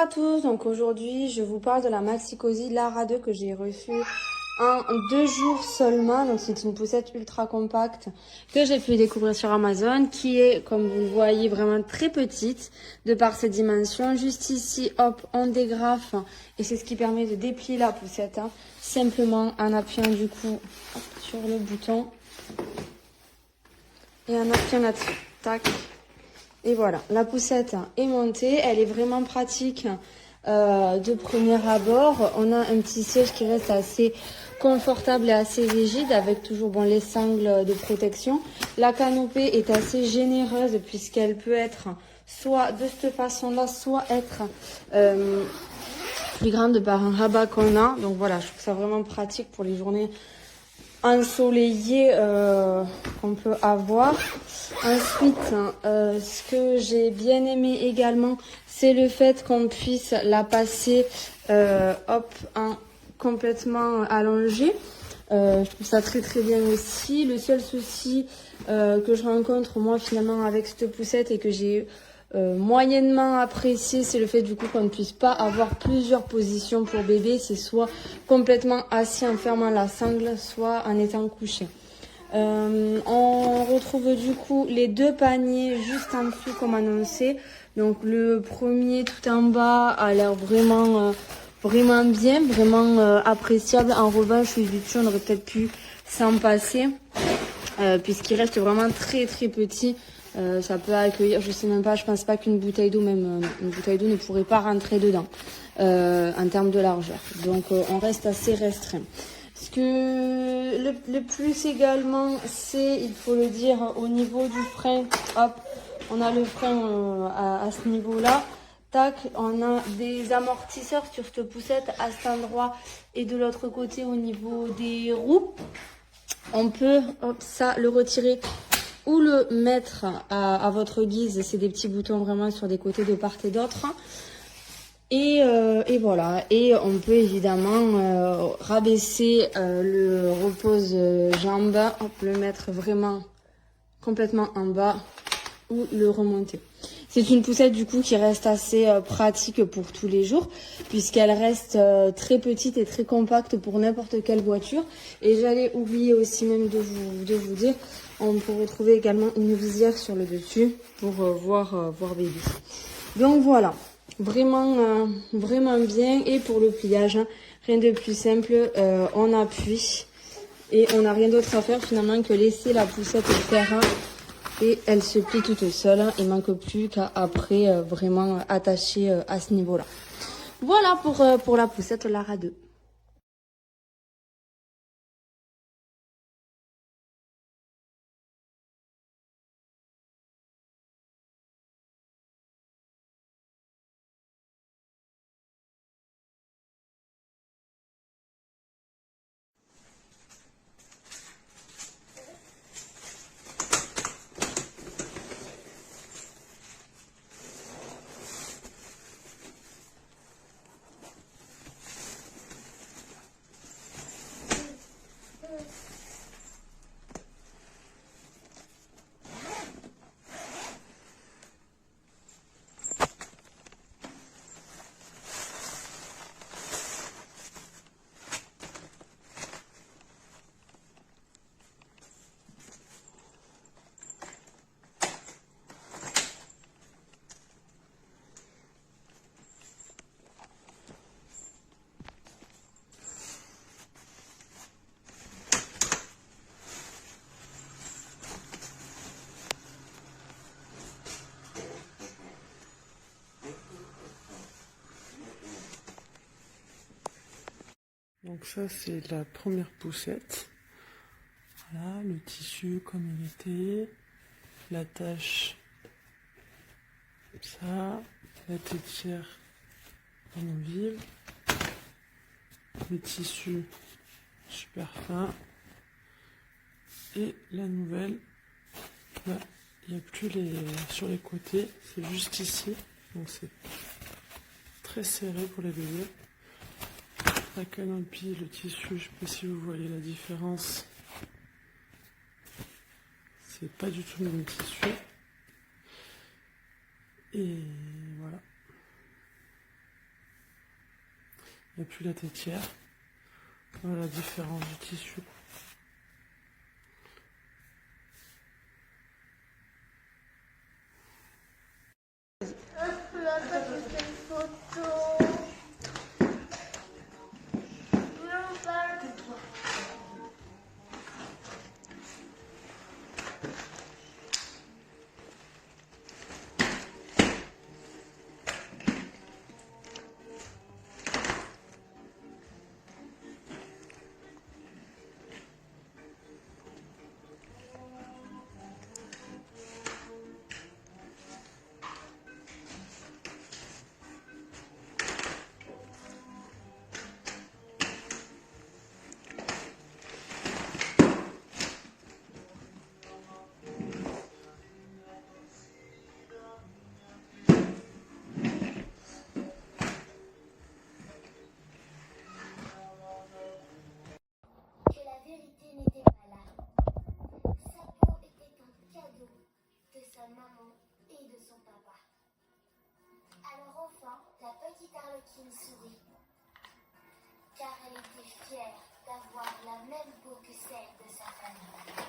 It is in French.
à tous, donc aujourd'hui je vous parle de la Maxi Cosi Lara 2 que j'ai reçue en 2 jours seulement. Donc c'est une poussette ultra compacte que j'ai pu découvrir sur Amazon, qui est, comme vous le voyez, vraiment très petite de par ses dimensions. Juste ici, hop, on dégrafe et c'est ce qui permet de déplier la poussette, hein, simplement en appuyant du coup hop, sur le bouton et en appuyant là-dessus, tac. Et voilà, la poussette est montée, elle est vraiment pratique de premier abord. On a un petit siège qui reste assez confortable et assez rigide avec toujours les sangles de protection. La canopée est assez généreuse puisqu'elle peut être soit de cette façon-là, soit être plus grande par un rabat qu'on a. Donc voilà, je trouve ça vraiment pratique pour les journées ensoleillé qu'on peut avoir. Ensuite, ce que j'ai bien aimé également, c'est le fait qu'on puisse la passer hop, complètement allongée. Je trouve ça très très bien aussi. Le seul souci que je rencontre moi finalement avec cette poussette et que j'ai moyennement apprécié, c'est le fait du coup qu'on ne puisse pas avoir plusieurs positions pour bébé. C'est soit complètement assis en fermant la sangle, soit en étant couché. On retrouve du coup les deux paniers juste en dessous comme annoncé. Donc le premier tout en bas a l'air vraiment bien, vraiment appréciable. En revanche, celui du dessus, on aurait peut-être pu s'en passer puisqu'il reste vraiment très très petit. Ça peut accueillir, je sais même pas, je pense pas qu'une bouteille d'eau, même une bouteille d'eau ne pourrait pas rentrer dedans en termes de largeur. Donc on reste assez restreint. Ce que le plus également, c'est, il faut le dire, au niveau du frein, hop, on a le frein à ce niveau-là. Tac, on a des amortisseurs sur cette poussette à cet endroit et de l'autre côté au niveau des roues. On peut hop, ça le retirer ou le mettre à votre guise. C'est des petits boutons vraiment sur des côtés de part et d'autre. Et voilà. Et on peut évidemment rabaisser le repose-jambe, le mettre vraiment complètement en bas ou le remonter. C'est une poussette du coup qui reste assez pratique pour tous les jours puisqu'elle reste très petite et très compacte pour n'importe quelle voiture. Et j'allais oublier aussi même de vous dire, on peut retrouver également une visière sur le dessus pour voir bébé. Donc voilà, vraiment bien. Et pour le pliage, hein, rien de plus simple, on appuie et on n'a rien d'autre à faire finalement que laisser la poussette faire. Et elle se plie toute seule. Il manque plus qu'à après vraiment attacher à ce niveau-là. Voilà pour la poussette Lara 2. Donc ça c'est la première poussette. Voilà, le tissu comme il était, l'attache comme ça, la tétière amovible, le tissu super fin et la nouvelle, là il n'y a plus sur les côtés, c'est juste ici, donc c'est très serré pour les bébés. La canopie, le tissu, je ne sais pas si vous voyez la différence. C'est pas du tout le même tissu. Et voilà. Et puis la tétière. Voilà la différence du tissu. Que la vérité n'était pas là. Sa peau était un cadeau de sa maman et de son papa. Alors enfin, la petite Arlequine sourit, car elle était fière d'avoir la même peau que celle de sa famille.